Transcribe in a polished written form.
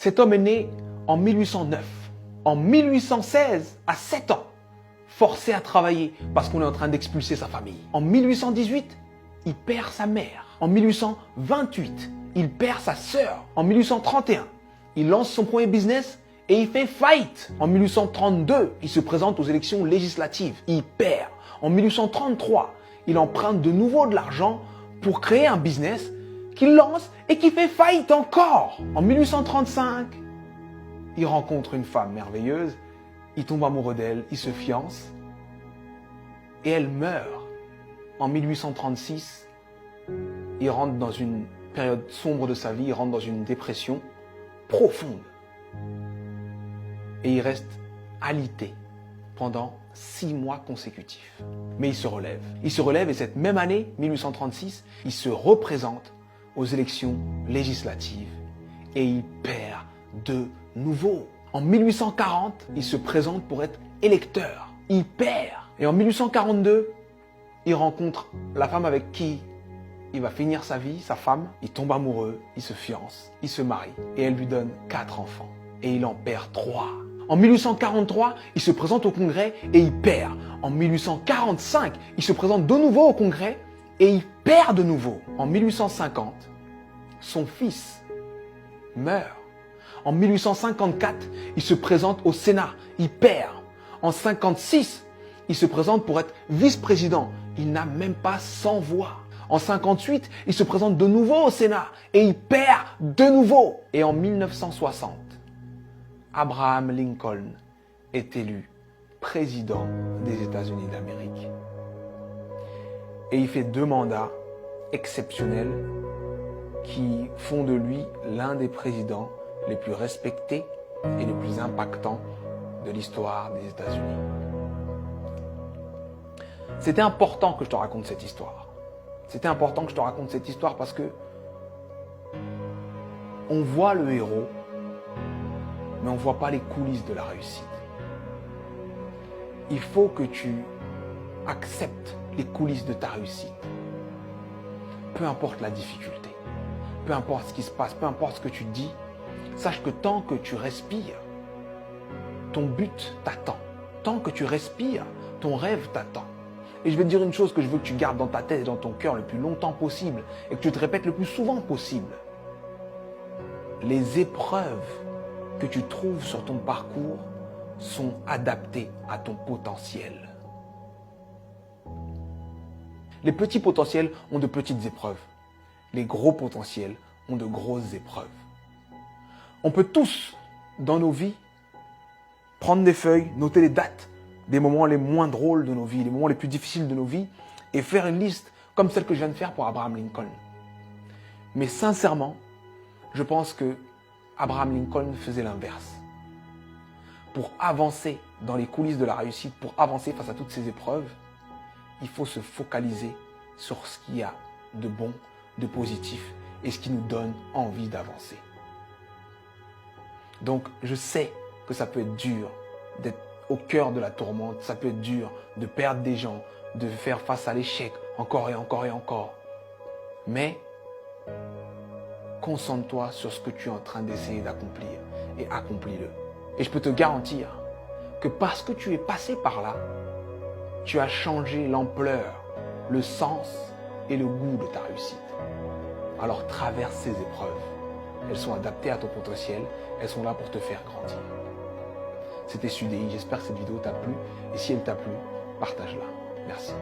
Cet homme est né en 1809. En 1816, à 7 ans, forcé à travailler parce qu'on est en train d'expulser sa famille. En 1818, il perd sa mère. En 1828, il perd sa sœur. En 1831, il lance son premier business et il fait faillite. En 1832, il se présente aux élections législatives. Il perd. En 1833, il emprunte de nouveau de l'argent pour créer un business qu'il lance et qui fait faillite encore. En 1835, il rencontre une femme merveilleuse, il tombe amoureux d'elle, il se fiance et elle meurt. En 1836, il rentre dans une période sombre de sa vie, il rentre dans une dépression profonde. Et il reste alité pendant 6 mois consécutifs. Mais il se relève. Il se relève et cette même année, 1836, il se représente aux élections législatives et il perd de nouveau. En 1840, il se présente pour être électeur. Il perd. Et en 1842, il rencontre la femme avec qui il va finir sa vie, sa femme. Il tombe amoureux, il se fiance, il se marie et elle lui donne 4 enfants. Et il en perd 3. En 1843, il se présente au Congrès et il perd. En 1845, il se présente de nouveau au Congrès et il perd de nouveau. En 1850, son fils meurt. En 1854, il se présente au Sénat, il perd. En 1956, il se présente pour être vice-président. Il n'a même pas 100 voix. En 1958, il se présente de nouveau au Sénat et il perd de nouveau. Et en 1960, Abraham Lincoln est élu président des États-Unis d'Amérique. Et il fait 2 mandats exceptionnels qui font de lui l'un des présidents les plus respectés et les plus impactants de l'histoire des États-Unis. C'était important que je te raconte cette histoire. C'était important que je te raconte cette histoire parce que on voit le héros, mais on ne voit pas les coulisses de la réussite. Il faut que tu acceptes les coulisses de ta réussite. Peu importe la difficulté, peu importe ce qui se passe, peu importe ce que tu dis, sache que tant que tu respires, ton but t'attend. Tant que tu respires, ton rêve t'attend. Et je vais te dire une chose que je veux que tu gardes dans ta tête et dans ton cœur le plus longtemps possible et que tu te répètes le plus souvent possible. Les épreuves que tu trouves sur ton parcours sont adaptées à ton potentiel. Les petits potentiels ont de petites épreuves. Les gros potentiels ont de grosses épreuves. On peut tous, dans nos vies, prendre des feuilles, noter les dates des moments les moins drôles de nos vies, les moments les plus difficiles de nos vies, et faire une liste comme celle que je viens de faire pour Abraham Lincoln. Mais sincèrement, je pense que Abraham Lincoln faisait l'inverse. Pour avancer dans les coulisses de la réussite, pour avancer face à toutes ces épreuves, il faut se focaliser sur ce qu'il y a de bon, de positif et ce qui nous donne envie d'avancer. Donc, je sais que ça peut être dur d'être au cœur de la tourmente, ça peut être dur de perdre des gens, de faire face à l'échec encore et encore et encore. Mais concentre-toi sur ce que tu es en train d'essayer d'accomplir et accomplis-le. Et je peux te garantir que parce que tu es passé par là, tu as changé l'ampleur, le sens et le goût de ta réussite. Alors traverse ces épreuves. Elles sont adaptées à ton potentiel, elles sont là pour te faire grandir. C'était Sudei, j'espère que cette vidéo t'a plu et si elle t'a plu, partage-la. Merci.